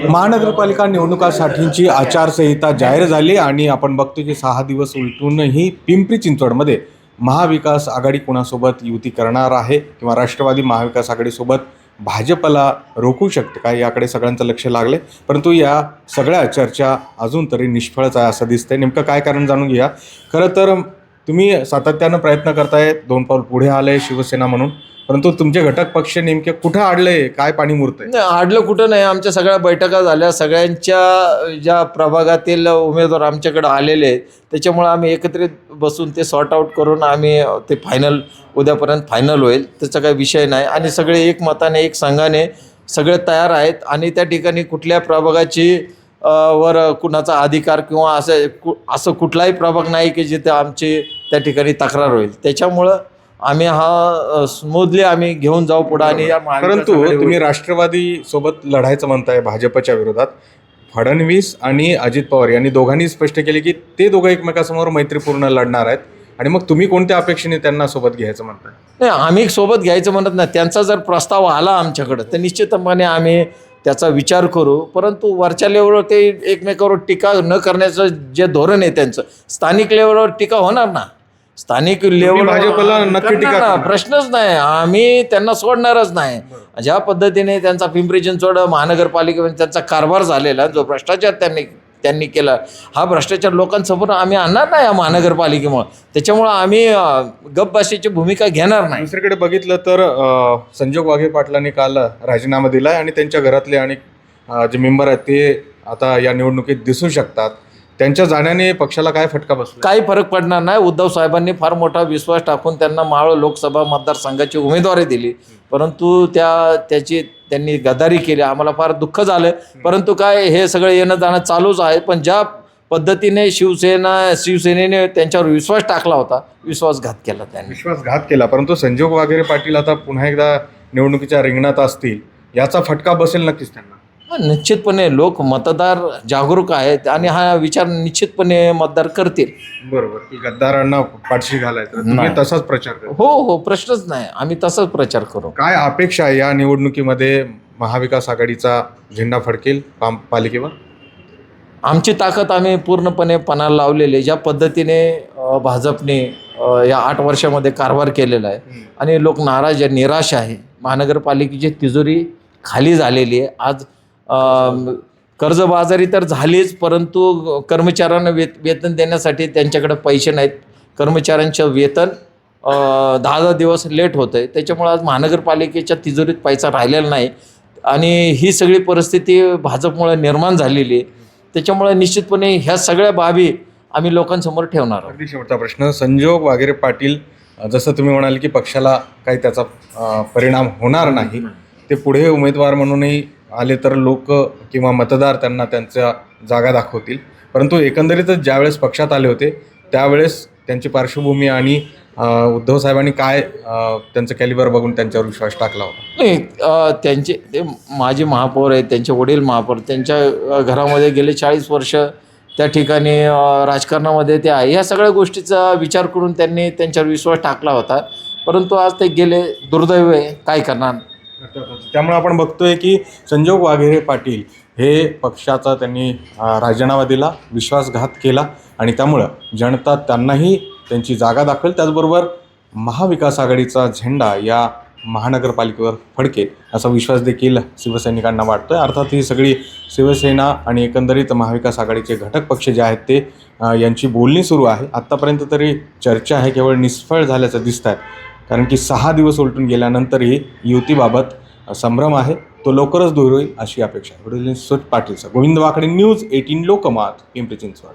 महानगरपालिका निवडणुकासाठीची आचारसंहिता जाहीर झाली आणि आपण बघतो की 6 दिवस उलटूनही पिंपरी चिंचवडमध्ये महाविकास आघाडी कोणासोबत युती करणार आहे किंवा राष्ट्रवादी महाविकास आघाडीसोबत भाजपला रोखू शकते काय याकडे सगळ्यांचं लक्ष लागले, परंतु या सगळ्या चर्चा अजून तरी निष्फळच आहे असं दिसतंय. नेमकं काय कारण जाणून घ्या. खरं तर तुम्ही सातत्यानं प्रयत्न करताय, 2 पाऊल पुढे आले शिवसेना म्हणून, परंतु तुमचे घटक पक्ष नेमके कुठं अडले, काय पाणी मुरतंय? नाही, अडलं कुठं नाही. आमच्या सगळ्या बैठका झाल्या, सगळ्यांच्या ज्या प्रभागातील उमेदवार आमच्याकडे आलेले आहेत, त्याच्यामुळे आम्ही एकत्रित बसून ते सॉर्ट आऊट करून आम्ही ते फायनल उद्यापर्यंत फायनल होईल, त्याचा काही विषय नाही. आणि सगळे एक मताने एक संघाने सगळे तयार आहेत आणि त्या ठिकाणी कुठल्या प्रभागाची वर कुणाचा अधिकार किंवा असं कुठलाही प्रभाग नाही की जिथे आमची त्या ठिकाणी तक्रार होईल. त्याच्यामुळं आम्ही हा स्मूथली आम्ही घेऊन जाऊ पुढे. आणि या परंतु तुम्ही राष्ट्रवादी सोबत लढायचं म्हणताय भाजपच्या विरोधात. फडणवीस आणि अजित पवार यांनी दोघांनी स्पष्ट केले की ते दोघं एकमेकांसमोर मैत्रीपूर्ण लढणार आहेत आणि मग तुम्ही कोणत्या अपेक्षेने त्यांना सोबत घ्यायचं म्हणताय? नाही, आम्ही सोबत घ्यायचं म्हणत नाही. त्यांचा जर प्रस्ताव आला आमच्याकडं तर निश्चितपणे आम्ही त्याचा विचार करू. परंतु वरच्या लेवलवर ते एकमेकावर टीका न करण्याचं जे धोरण आहे त्यांचं, स्थानिक लेवलवर टीका होणार ना. स्थानिक लेवल भाजपला नक्की टीका प्रश्नच नाही. आम्ही त्यांना सोडणारच नाही. ज्या पद्धतीने त्यांचा पिंपरी चिंचवड महानगरपालिकेमध्ये त्यांचा कारभार झालेला, जो भ्रष्टाचार त्यांनी केला, हा भ्रष्टाचार लोकांसमोर आम्ही आणणार नाही या महानगरपालिकेमुळे. त्याच्यामुळं आम्ही गप्पबशीची भूमिका घेणार नाही. दुसरीकडे बघितलं तर संजोग वाघे पाटलांनी काल राजीनामा दिला आणि त्यांच्या घरातले आणि जे मेंबर आहेत ते आता या निवडणुकीत दिसू शकतात. त्यांच्या जाण्याने पक्षाला काय फटका बसला? काही फरक पडणार नाही. उद्धव साहेबांनी फार मोठा विश्वास टाकून त्यांना मावळ लोकसभा मतदारसंघाची उमेदवारी दिली, परंतु त्यांनी गद्दारी केली. आम्हाला फार दुःख झालं. परंतु काय, हे सगळं येणं जाणं चालूच आहे. पण ज्या पद्धतीने शिवसेनेने त्यांच्यावर विश्वास टाकला होता, विश्वासघात केला त्यांनी. विश्वासघात केला. परंतु संजोग वगैरे पाटील आता पुन्हा एकदा निवडणुकीच्या रिंगणात असतील, याचा फटका बसेल नक्कीच त्यांना. निश्चितपणे लोक मतदार जागरूक आहेत आणि हा विचार निश्चितपणे मतदार करतील. बरोबर, की गद्दारांना पाठशी घालायचं, तुम्ही तसाच प्रचार करा. हो, प्रश्नच नाही. आम्ही तसाच प्रचार करू. काय अपेक्षा आहे या निवडणुकीमध्ये? महाविकास आघाडीचा झेंडा फडकेल पालिकेवर? आमची ताकद आम्ही पूर्णपणे पणाला लावलेली आहे. ज्या पद्धतीने भाजपने या 8 वर्षामध्ये कारभार केलेला आहे आणि लोक नाराज आहे, निराश आहे. महानगरपालिकेची तिजोरी खाली झालेली आहे. आज कर्जबाजारी तर झालीच, परंतु कर्मचाऱ्यांना वेतन देण्यासाठी त्यांच्याकडे पैसे नाहीत. कर्मचाऱ्यांचं वेतन 10 दिवस लेट होतं आहे. त्याच्यामुळे आज महानगरपालिकेच्या तिजोरीत पैसा राहिलेला नाही आणि ही सगळी परिस्थिती भाजपमुळे निर्माण झालेली आहे. त्याच्यामुळे निश्चितपणे ह्या सगळ्या बाबी आम्ही लोकांसमोर ठेवणार आहोत. अगदी शेवटचा प्रश्न, संजोग वगैरे पाटील जसं तुम्ही म्हणाल की पक्षाला काही त्याचा परिणाम होणार नाही, ते पुढे उमेदवार म्हणूनही आले तर लोक किंवा मतदार त्यांना त्यांच्या जागा दाखवतील, परंतु एकंदरीतच ज्यावेळेस पक्षात आले होते त्यावेळेस त्यांची पार्श्वभूमी आणि उद्धव साहेबांनी काय त्यांचं कॅलिबर बघून त्यांच्यावर विश्वास टाकला होता? नाही, ते माजी महापौर आहेत, त्यांचे वडील महापौर, त्यांच्या घरामध्ये गेले 40 वर्ष त्या ठिकाणी राजकारणामध्ये ते आहे. ह्या सगळ्या गोष्टीचा विचार करून त्यांनी त्यांच्यावर विश्वास टाकला होता, परंतु आज ते गेले. दुर्दैव आहे, काय करणार. त्यामुळे आपण बघतोय की संजोग वाघेरे पाटील हे पक्षाचा त्यांनी राजीनामा दिला, विश्वासघात केला आणि त्यामुळं जनता त्यांनाही त्यांची जागा दाखवेल. त्याचबरोबर महाविकास आघाडीचा झेंडा या महानगरपालिकेवर फडकेल असा विश्वास देखील शिवसैनिकांना वाटतोय. अर्थात ही सगळी शिवसेना आणि एकंदरीत महाविकास आघाडीचे घटक पक्ष जे आहेत ते यांची बोलणी सुरू आहे. आत्तापर्यंत तरी चर्चा आहे केवळ निष्फळ झाल्याचं दिसत आहे, कारण की 6 दिवस उलटून गेल्यानंतरही युतीबाबत संभ्रम आहे, तो लवकरच दूर होईल अशी अपेक्षा आहे. पाटीलचा गोविंद वाकडे, न्यूज 18 लोकमत, पिंपरी चिंचवड.